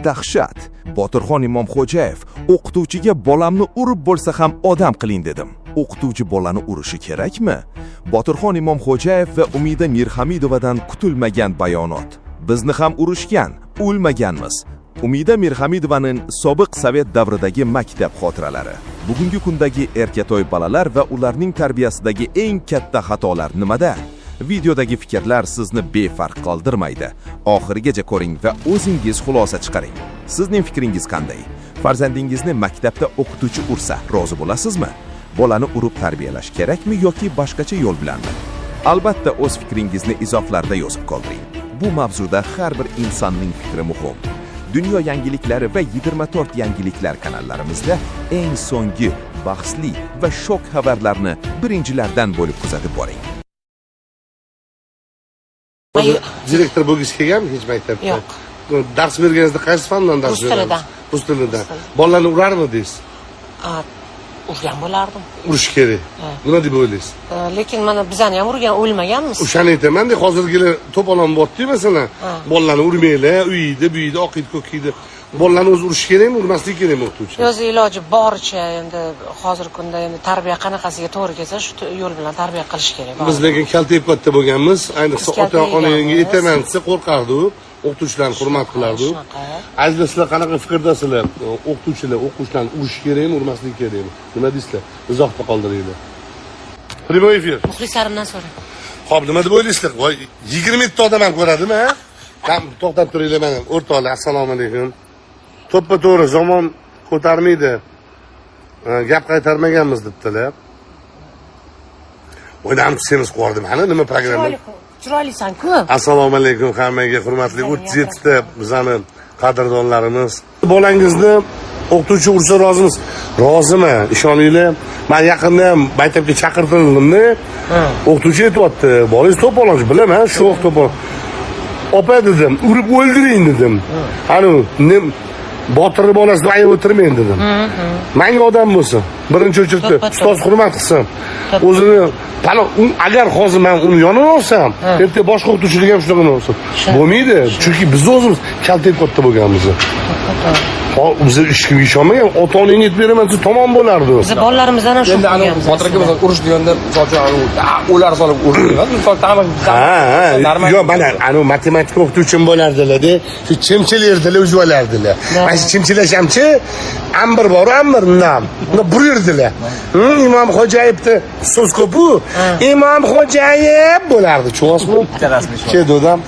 dahshat. Botirxon Imomxo'jayev: o'qituvchiga bolamni urib bo'lsa ham odam qiling dedim. O'qituvchi bolani urishi kerakmi? Botirxon Imomxo'jayev va Umida Mirhamidovadan kutilmagan bayonot. Bizni ham urishgan, o'lmaganmiz. Umida Mirhamidovaning sobiq Sovet davridagi maktab xotiralari. Bugungi kundagi erkatoy bolalar va ularning tarbiyasidagi eng katta xatolar nimada? Videodagi fikrlar sizni befarq qoldirmaydi. Oxirigacha ko'ring va o'zingiz xulosa chiqaring. Sizning fikringiz qanday? Farzandingizni maktabda o'qituvchi ursa, rozi bo'lasizmi? Bolani urib tarbiyalash kerakmi yoki boshqacha yo'l bilanmi? Albatta o'z fikringizni izohlarda yozib qoldiring. Bu mavzuda har bir insonning fikri muhim. Dunyo yangiliklari va 24 yangiliklar kanallarimizda eng so'nggi, bahsli va shok xabarlarni birinchilardan bo'lib kuzatib boring. Direktor bo'lgisi kelganmi hech maktabda? Yo'q. Dars berganingizda qaysi fandan dars bergansiz? Rus tilidan. Bolalarni urarmi deysiz? Urgan bo'lardim. Urish kerak. Nima deb o'ylaysiz? Lekin mana bizani ham urgan, o'lmaganmiz. O'shani aytaman-da, hozirgilar to'polon botdi masalan. Bolalarni urmanglar, uyida, buyida, oqiydi, ko'kiydi. Bolalarni o'zi urish kerakmi, urmaslik kerakmi o'qituvchi? O'zi iloji boricha endi hozirgi kunda endi tarbiya qanaqasiga to'g'ri kelsa, shu yo'l bilan tarbiya qilish kerak. Biz lekin kaltayib katta bo'lganmiz, ayniqsa ota-onangga aytaman desa qo'rqardi. O'qituvchilarni hurmat qilardi. Azizlar, sizlar qanaqa fikrdasizlar? O'qituvchilar o'quvchilarni urish kerakmi, urmaslik kerakmi? Nima deysizlar? Izohda qoldiringlar. Prямой efir. Muxlislarimdan so'rang. Xo'p, nima deb o'ylaysizlar? Voy, 20 ta odam ham ko'radimi, ha? Ham to'xtab turinglar mana. O'rtoqlar, assalomu alaykum. To'ppa-to'g'ri zamon ko'tarmaydi. Gap qaytarmaganmiz debdilar. O'ynam semiz qo'rdim. Hali nima programma? Chiroylisan-ku. Assalomu alaykum hammaga, hurmatli 37 ta bizani qadrdonlarimiz. Bolangizni o'qituvchi ursa rozimiz? Roziman, ishoninglar. Men yaqinda ham maktabga chaqirtirildim-da. O'qituvchi aytibdi, bolangiz to'polon, bilaman, shu to'polon. Opa dedim, urib o'ldiring dedim. Qani, Botirni bolasini ayab o'tirmang dedim. Menga odam bo'lsin. Birinchi o'chirdi, ustoz hurmat qilsin. O'zini agar hozir men uni yoniga olsam, erta boshqa o'qituvchilik ham shunaqa bo'lsin. Bo'lmaydi, chunki biz o'zimiz kaltayib katta bo'lganmiz. Biz hech kimga ishonmagan, ota-onangga aytib beraman desa tamom bo'lardi. Biz bolalarimizdan ham shu. Endi Botir aka misol urush deganda ular solib urishadi. Misol yo'q, mana matematika o'qituvchim bo'lardilar-da, shu chimchilardilar, o'zvalardilar. Mana shu chimchilashamchi, ambir bor, ambir nam. Uni burerdilar. Imomxo'jayevni so'z ko'p-ku. Imomxo'jayev bo'lardi, cho'g'asmi? Keldi odam.